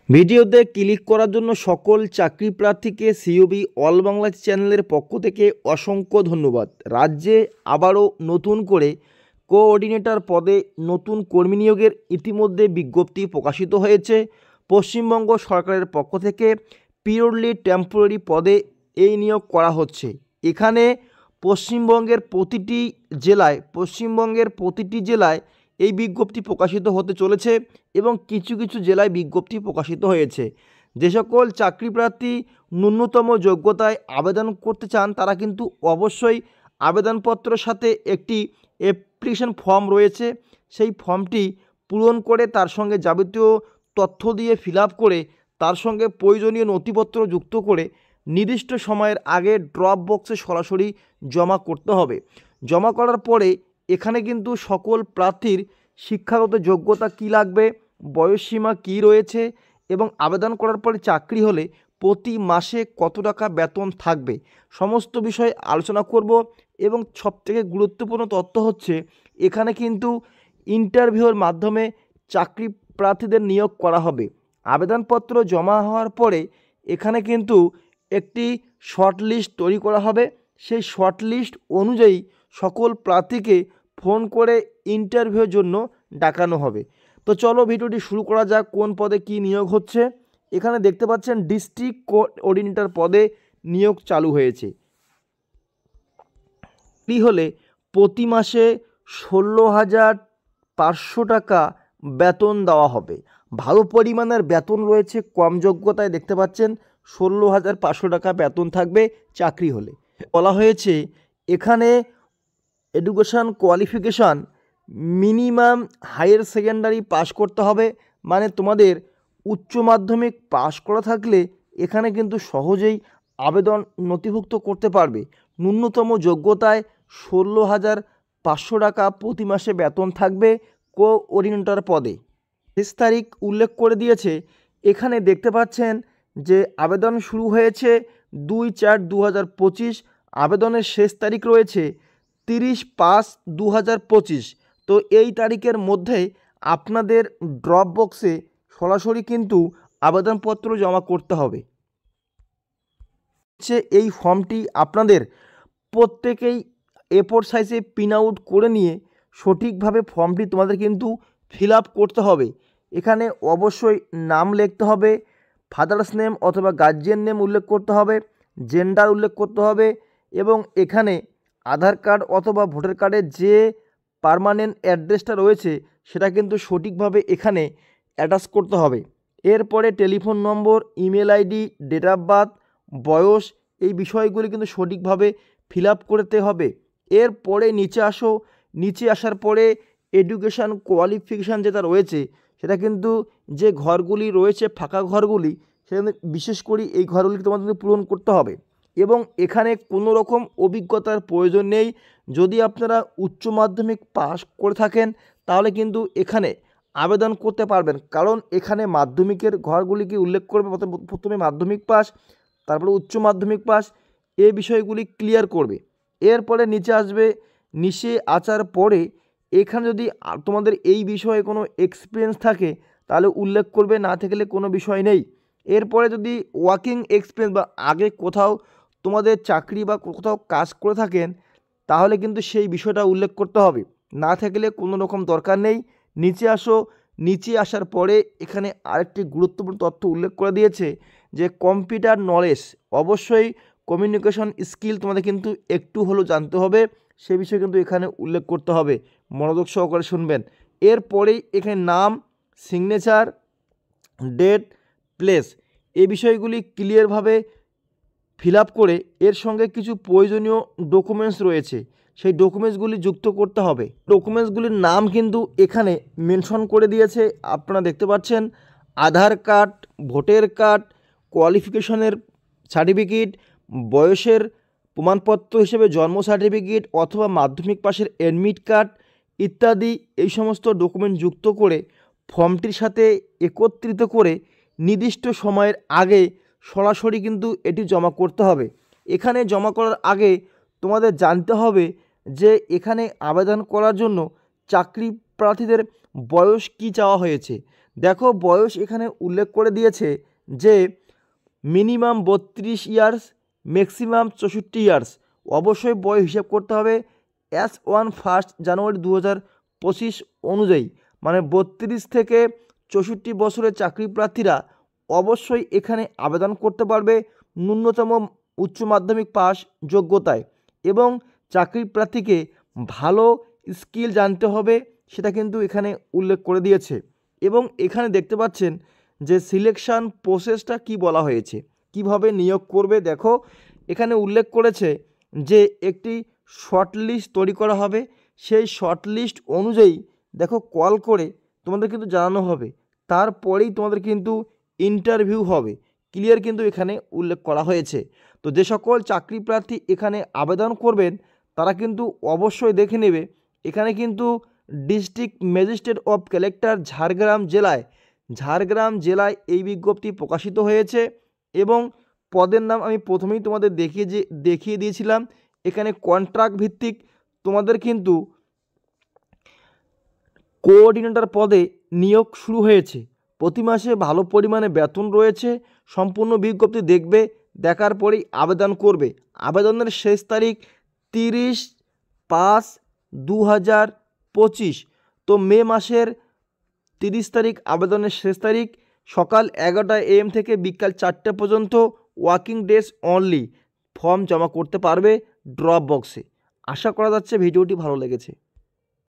ভিডিওতে ক্লিক করার জন্য সকল চাকরি প্রার্থীকে সিওবি অল বাংলা চ্যানেলের পক্ষ থেকে অসংখ্য ধন্যবাদ। রাজ্যে আবারও নতুন করে কোঅর্ডিনেটর পদে নতুন কর্মী নিয়োগের ইতিমধ্যে বিজ্ঞপ্তি প্রকাশিত হয়েছে। পশ্চিমবঙ্গ সরকারের পক্ষ থেকে পিওরলি টেম্পোরারি পদে এই নিয়োগ করা হচ্ছে। এখানে পশ্চিমবঙ্গের প্রতিটি জেলায় এই বিজ্ঞপ্তি প্রকাশিত হতে চলেছে এবং কিছু কিছু জেলায় বিজ্ঞপ্তি প্রকাশিত হয়েছে। যে সকল চাকরি প্রার্থী ন্যূনতম যোগ্যতায় আবেদন করতে চান তারা কিন্তু অবশ্যই আবেদনপত্রের সাথে একটি অ্যাপ্লিকেশন ফর্ম রয়েছে, সেই ফর্মটি পূরণ করে তার সঙ্গে যাবতীয় তথ্য দিয়ে ফিল আপ করে তার সঙ্গে প্রয়োজনীয় নথিপত্র যুক্ত করে নির্দিষ্ট সময়ের আগে ড্রপ বক্সে সরাসরি জমা করতে হবে। জমা করার পরে এখানে কিন্তু সকল প্রার্থীর শিক্ষাগত যোগ্যতা কী লাগবে, বয়সসীমা কী রয়েছে এবং আবেদন করার পরে চাকরি হলে প্রতি মাসে কত টাকা বেতন থাকবে সমস্ত বিষয়ে আলোচনা করব। এবং সবথেকে গুরুত্বপূর্ণ তথ্য হচ্ছে এখানে কিন্তু ইন্টারভিউর মাধ্যমে চাকরি প্রার্থীদের নিয়োগ করা হবে। আবেদনপত্র জমা হওয়ার পরে এখানে কিন্তু একটি শর্ট লিস্ট তৈরি করা হবে। সেই শর্ট লিস্ট অনুযায়ী সকল প্রার্থীকে ফোন করে ইন্টারভিউর জন্য ডাকানো হবে। তো চলো ভিডিওটি শুরু করা যাক। কোন পদে কি নিয়োগ হচ্ছে এখানে দেখতে পাচ্ছেন ডিস্ট্রিক্ট কোঅর্ডিনেটর পদে নিয়োগ চালু হয়েছে। কি হলে প্রতি মাসে 16,500 টাকা বেতন দেওয়া হবে। ভালো পরিমাণের বেতন রয়েছে, কম যোগ্যতায় দেখতে পাচ্ছেন 16,500 টাকা বেতন থাকবে চাকরি হলে। বলা হয়েছে এখানে education qualification minimum higher secondary pass করতে হবে, মানে তোমাদের উচ্চ মাধ্যমিক পাস করা থাকলে এখানে কিন্তু সহজেই আবেদন নথিভুক্ত করতে পারবে। ন্যূনতম যোগ্যতায় 16,500 টাকা প্রতি মাসে বেতন থাকবে কোঅর্ডিনেটর পদে। শেষ তারিখ উল্লেখ করে দিয়েছে। এখানে দেখতে পাচ্ছেন যে আবেদন শুরু হয়েছে 2/4/2025, আবেদনের শেষ তারিখ রয়েছে 30/5/2025। তো এই তারিখের মধ্যে আপনাদের ড্রপ বক্সে সরাসরি কিন্তু আবেদনপত্র জমা করতে হবে। এই ফর্মটি আপনাদের প্রত্যেকেই A4 সাইজে প্রিন্ট আউট করে নিয়ে সঠিকভাবে ফর্মটি তোমাদের কিন্তু ফিল আপ করতে হবে। এখানে অবশ্যই নাম লিখতে হবে, ফাদার্স নেম অথবা গার্জিয়ান নেম উল্লেখ করতে হবে, জেন্ডার উল্লেখ করতে হবে এবং এখানে আধার কার্ড অথবা ভোটার কার্ডের যে পার্মানেন্ট অ্যাড্রেসটা রয়েছে সেটা কিন্তু সঠিকভাবে এখানে অ্যাটাচ করতে হবে। এরপরে telephone number, email ID, date of birth, বয়স, এই বিষয়গুলি কিন্তু সঠিকভাবে ফিল আপ করতে হবে। এরপরে নিচে আসার পরে এডুকেশান কোয়ালিফিকেশান যেটা রয়েছে সেটা কিন্তু যে ঘরগুলি রয়েছে ফাঁকা ঘরগুলি সেখানে বিশেষ করে এই ঘরগুলি তোমাদের পূরণ করতে হবে এবং এখানে কোনো রকম অভিজ্ঞতার প্রয়োজন নেই। যদি আপনারা উচ্চ মাধ্যমিক পাস করে থাকেন তাহলে কিন্তু এখানে আবেদন করতে পারবেন, কারণ এখানে মাধ্যমিকের ঘরগুলিকে উল্লেখ করবে। প্রথমে মাধ্যমিক পাস, তারপরে উচ্চ মাধ্যমিক পাস, এই বিষয়গুলি ক্লিয়ার করবে। এরপরে নিচে আসার পরে এখানে যদি তোমাদের এই বিষয়ে কোনো এক্সপিরিয়েন্স থাকে তাহলে উল্লেখ করবে, না থাকলে কোনো বিষয় নেই। এরপরে যদি ওয়ার্কিং এক্সপিরিয়েন্স বা আগে কোথাও তোমাদের চাকরি বা কোথাও কাজ করে থাকেন তাহলে কিন্তু সেই বিষয়টা উল্লেখ করতে হবে, না থাকলে কোনো রকম দরকার নেই। নিচে আসার পরে এখানে আরেকটি গুরুত্বপূর্ণ তথ্য উল্লেখ করে দিয়েছে যে কম্পিউটার নলেজ, অবশ্যই কমিউনিকেশন স্কিল তোমাদের কিন্তু একটু হলেও জানতে হবে, সে বিষয়ে কিন্তু এখানে উল্লেখ করতে হবে। মনোযোগ সহকারে শুনবেন। এরপরেই এখানে নাম, সিগনেচার, ডেট, প্লেস, এই বিষয়গুলি ক্লিয়ারভাবে ফিল আপ করে এর সঙ্গে কিছু প্রয়োজনীয় ডকুমেন্টস রয়েছে সেই ডকুমেন্টসগুলি যুক্ত করতে হবে। ডকুমেন্টসগুলির নাম কিন্তু এখানে মেনশন করে দিয়েছে, আপনারা দেখতে পাচ্ছেন। আধার কার্ড, ভোটার কার্ড, কোয়ালিফিকেশনের সার্টিফিকেট, বয়সের প্রমাণপত্র হিসেবে জন্ম সার্টিফিকেট অথবা মাধ্যমিক পাশের অ্যাডমিট কার্ড ইত্যাদি, এই সমস্ত ডকুমেন্ট যুক্ত করে ফর্মটির সাথে একত্রিত করে নির্দিষ্ট সময়ের আগে সরাসরি কিন্তু এটি জমা করতে হবে। এখানে জমা করার আগে তোমাদের জানতে হবে যে এখানে আবেদন করার জন্য চাকরি প্রার্থীদের বয়স কি চাওয়া হয়েছে। দেখো বয়স এখানে উল্লেখ করে দিয়েছে যে মিনিমাম 32 ইয়ার্স, ম্যাক্সিমাম 64 ইয়ার্স। অবশ্যই বয়স হিসাব করতে হবে S1 জানুয়ারি 2025 অনুযায়ী, মানে 32 থেকে 64 বছরের চাকরি প্রার্থীরা অবশ্যই এখানে আবেদন করতে পারবে ন্যূনতম উচ্চ মাধ্যমিক পাস যোগ্যতায়, এবং চাকরি প্রার্থীকে ভালো স্কিল জানতে হবে সেটা কিন্তু এখানে উল্লেখ করে দিয়েছে। এবং এখানে দেখতে পাচ্ছেন যে সিলেকশন প্রসেসটা কি বলা হয়েছে, কিভাবে নিয়োগ করবে। দেখো এখানে উল্লেখ করেছে যে একটি শর্টলিস্ট তৈরি করা হবে, সেই শর্টলিস্ট অনুযায়ী দেখো কল করে তোমাদের কিন্তু জানানো হবে, তারপরেই তোমাদের কিন্তু ইন্টারভিউ হবে। ক্লিয়ার কিন্তু এখানে উল্লেখ করা হয়েছে। তো যে সকল চাকরি প্রার্থী এখানে আবেদন করবেন তারা কিন্তু অবশ্যই দেখে নেবে, এখানে কিন্তু district magistrate of collector Jhargram জেলায় এই বিজ্ঞপ্তি প্রকাশিত হয়েছে। এবং পদের নাম আমি প্রথমেই তোমাদের দেখিয়ে দিয়েছিলাম। এখানে কন্ট্রাক্ট ভিত্তিক তোমাদের কিন্তু কোঅর্ডিনেটর পদে নিয়োগ শুরু হয়েছে। প্রতি মাসে ভালো পরিমাণে বেতন রয়েছে। সম্পূর্ণ বিজ্ঞপ্তি দেখবে, দেখার পরেই আবেদন করবে। আবেদনের শেষ তারিখ 30/5/2025। তো মে মাসের 30 তারিখ আবেদনের শেষ তারিখ। সকাল 11টা AM থেকে বিকাল 4টে পর্যন্ত, ওয়ার্কিং ডেজ অনলি। ফর্ম জমা করতে পারবে ড্রপ বক্সে। আশা করা যাচ্ছে ভিডিওটি ভালো লেগেছে।